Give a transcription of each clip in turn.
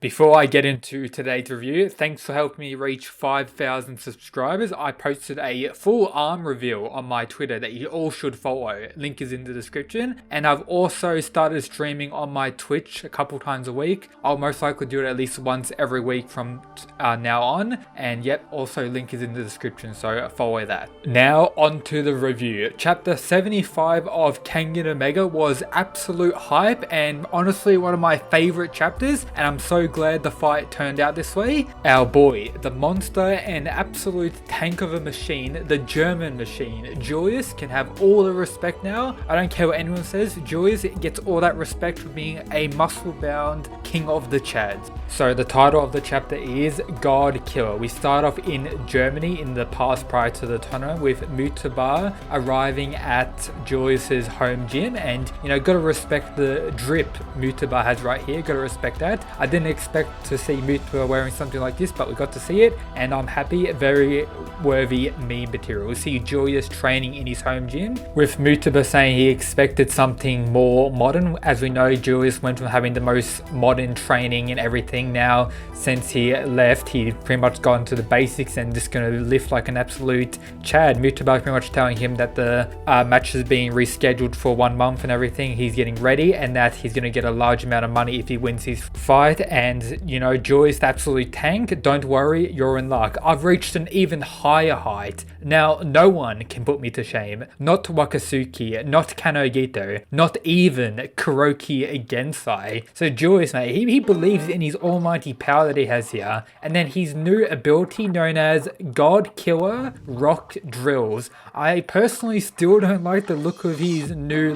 Before I get into today's review, thanks for helping me reach 5,000 subscribers. I posted a full arm reveal on my Twitter that you all should follow. Link is in the description. And I've also started streaming on my Twitch a couple times a week. I'll most likely do it at least once every week from now on. And yep, also link is in the description, so follow that. Now on to the review. Chapter 75 of Kengan Omega was absolute hype and honestly one of my favorite chapters, and I'm so glad the fight turned out this way. Our boy, the monster and absolute tank of a machine, the German machine, Julius, can have all the respect now. I don't care what anyone says, Julius gets all that respect for being a muscle-bound king of the Chads. So the title of the chapter is God Killer. We start off in Germany in the past prior to the tournament with Mutaba arriving at Julius's home gym, and gotta respect the drip Mutaba has right here, gotta respect that. I didn't expect to see Mutaba wearing something like this, but we got to see it and I'm happy. Very worthy meme material. We see Julius training in his home gym with Mutaba saying he expected something more modern. As we know, Julius went from having the most modern training and everything. Now since he left, he pretty much gone to the basics and just going to lift like an absolute Chad. Mutaba pretty much telling him that the match is being rescheduled for 1 month and everything. He's getting ready and that he's going to get a large amount of money if he wins his fight. And Julius, the absolute tank, don't worry, you're in luck. I've reached an even higher height. Now no one can put me to shame. Not Wakasuki, not Kanogito, not even Kuroki Gensai. So Julius, mate, he believes in his almighty power that he has here. And then his new ability known as God Killer Rock Drills. I personally still don't like the look of his new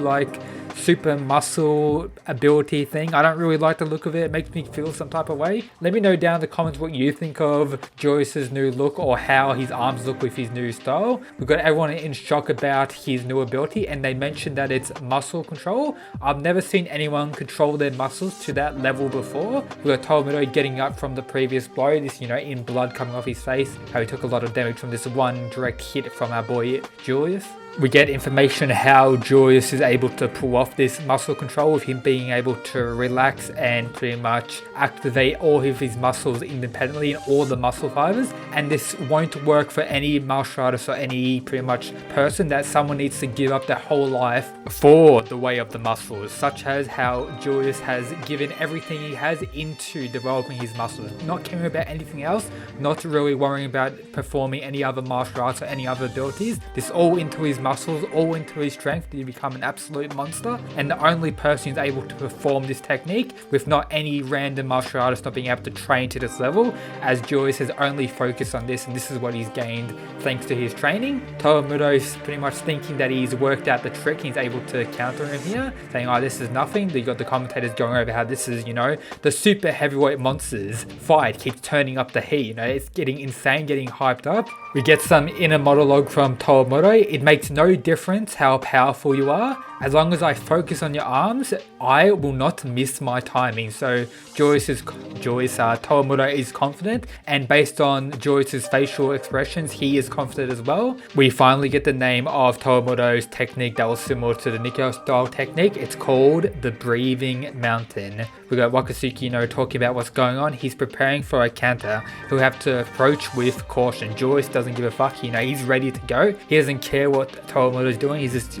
super muscle ability thing. I don't really like the look of it. It makes me feel some type of way. Let me know down in the comments what you think of Julius's new look or how his arms look with his new style. We've got everyone in shock about his new ability and they mentioned that it's muscle control. I've never seen anyone control their muscles to that level before. We've got Tomoto getting up from the previous blow, this in blood coming off his face, how he took a lot of damage from this one direct hit from our boy Julius. We get information how Julius is able to pull off this muscle control with him being able to relax and pretty much activate all of his muscles independently and all the muscle fibers. And this won't work for any martial artist or any pretty much person that someone needs to give up their whole life for the way of the muscles, such as how Julius has given everything he has into developing his muscles, not caring about anything else, not really worrying about performing any other martial arts or any other abilities. This all into his muscles, all into his strength to become an absolute monster, and the only person who's able to perform this technique with not any random martial artist not being able to train to this level, as Julius has only focused on this and this is what he's gained thanks to his training. Tomoto's pretty much thinking that he's worked out the trick, he's able to counter him here, saying this is nothing. You got the commentators going over how this is the super heavyweight monsters fight keeps turning up the heat, it's getting insane, getting hyped up. We get some inner monologue from Tomoto. It makes no difference how powerful you are. As long as I focus on your arms, I will not miss my timing. So Tomoto is confident, and based on Julius's facial expressions, he is confident as well. We finally get the name of Tomoto's technique that was similar to the Nikko style technique. It's called the Breathing Mountain. We got Wakasuki, talking about what's going on. He's preparing for a counter. He'll have to approach with caution. Julius doesn't give a fuck. He's ready to go. He doesn't care what Tomoto's doing. He's just,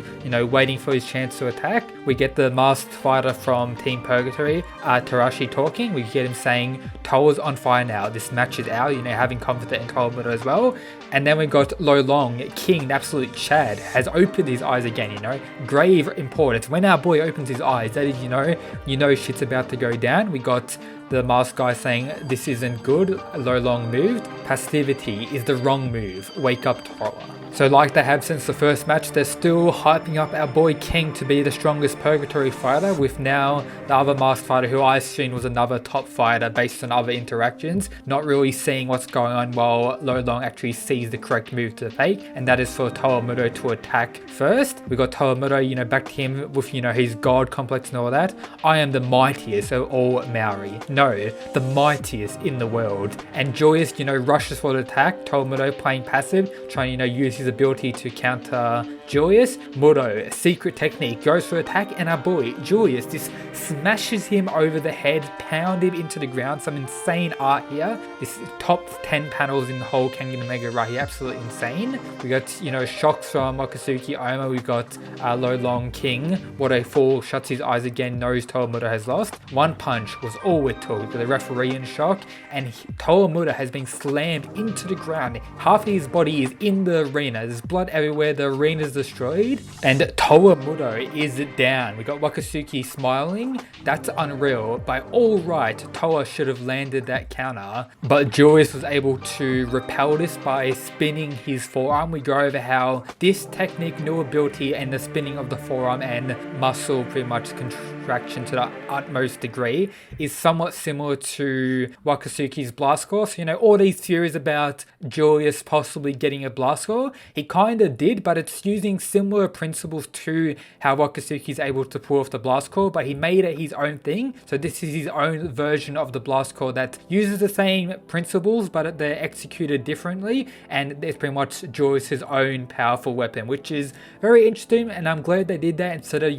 waiting for his chance to attack. We get the masked fighter from Team Purgatory, Tarashi, talking. We get him saying, Toa's on fire now. This match is out, having confidence in Tomoto as well. And then we got Lo Long, King, the absolute Chad, has opened his eyes again, Grave importance. When our boy opens his eyes, that is, shit's about to go down. We got the masked guy saying, this isn't good. Lo Long moved. Passivity is the wrong move. Wake up, Tora. So like they have since the first match, they're still hyping up our boy King to be the strongest Purgatory fighter, with now the other masked fighter who I assumed was another top fighter based on other interactions, not really seeing what's going on while Lo Long actually sees the correct move to take, and that is for Tomoto to attack first. We got Tomoto, back to him with, his god complex and all that. I am the mightiest of all Maori. No, the mightiest in the world. And Joyous, rushes for the attack. Towamudo playing passive, trying, use his ability to counter Joyous. Mudo, secret technique, goes for attack, and our boy, Joyous, just smashes him over the head, pound him into the ground. Some insane art here. This top 10 panels in the whole Kengan Manga right here, absolutely insane. We got, shocks from Wakatsuki Oma. We've got Lo Long King. What a fool, shuts his eyes again, knows Towamudo has lost. One punch was all it took. The referee in shock, and Towamudo has been slammed into the ground. Half of his body is in the arena. There's blood everywhere. The arena is destroyed, and Towamudo is down. We got Wakatsuki smiling. That's unreal. By all right, Towa should have landed that counter, but Joyous was able to repel this by spinning his forearm. We go over how this technique, new ability, and the spinning of the forearm and muscle pretty much contraction to the utmost degree is somewhat similar to Wakatsuki's blast core. So, all these theories about Joyous possibly getting a blast core, he kind of did, but it's using similar principles to how Wakatsuki is able to pull off the blast core, but he made it his own thing. So this is his own version of the blast core that uses the same principles, but they're executed differently, and it's pretty much Joyous' own powerful weapon, which is very interesting, and I'm glad they did that instead of,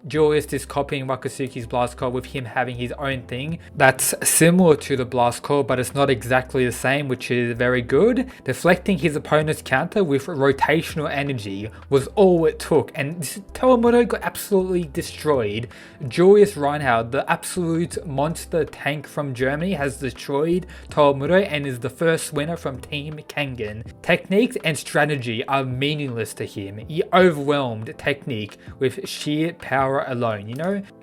Joyous just copying Wakatsuki's blast core with him having his own thing that's similar to the blast core, but it's not exactly the same, which is very good. Deflecting his opponent's counter with rotational energy was all it took, and Towamudo got absolutely destroyed. Joyous Reinhard, the absolute monster tank from Germany, has destroyed Towamudo and is the first winner from Team Kengan. Techniques and strategy are meaningless to him. He overwhelmed technique with sheer power alone.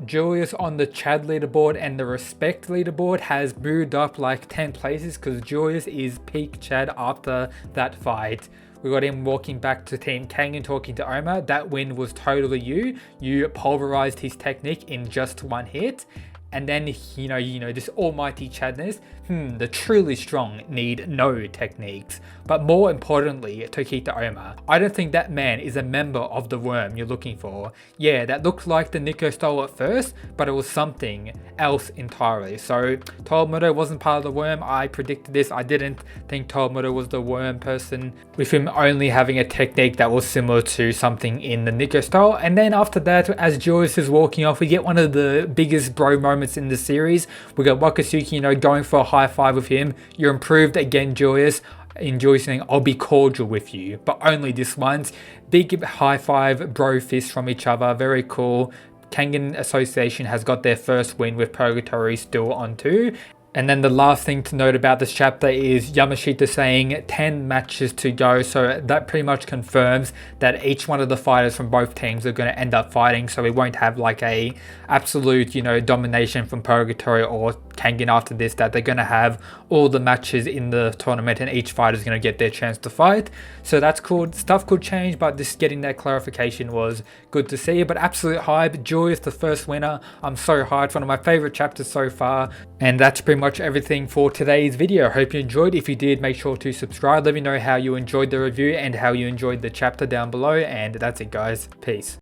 Joyous on the Chad leaderboard and the Respect leaderboard has moved up like 10 places because Joyous is peak Chad after that fight. We got him walking back to Team Kengan talking to Oma. That win was totally you. You pulverized his technique in just one hit. And then, this almighty Chadness, the truly strong need no techniques. But more importantly, Tokita Oma, I don't think that man is a member of the worm you're looking for. Yeah, that looked like the Nico style at first, but it was something else entirely. So Towamudo wasn't part of the worm. I predicted this. I didn't think Towamudo was the worm person, with him only having a technique that was similar to something in the Nico style. And then after that, as Joyous is walking off, we get one of the biggest bro moments in the series. We got Wakatsuki, going for a high five with him. You're improved again, Joyous. Enjoy saying, I'll be cordial with you, but only this once. Big high five, bro fist from each other. Very cool. Kengan Association has got their first win with Purgatory still on too. And then the last thing to note about this chapter is Yamashita saying 10 matches to go. So that pretty much confirms that each one of the fighters from both teams are going to end up fighting. So we won't have like a absolute, domination from Purgatory or Kengan after this, that they're going to have all the matches in the tournament and each fighter is going to get their chance to fight. So that's cool. Stuff could change, but just getting that clarification was good to see. But absolute hype. Joyous, the first winner. I'm so hyped. One of my favorite chapters so far. And that's pretty much everything for today's video. Hope you enjoyed. If you did, make sure to subscribe. Let me know how you enjoyed the review and how you enjoyed the chapter down below. And that's it, guys. Peace.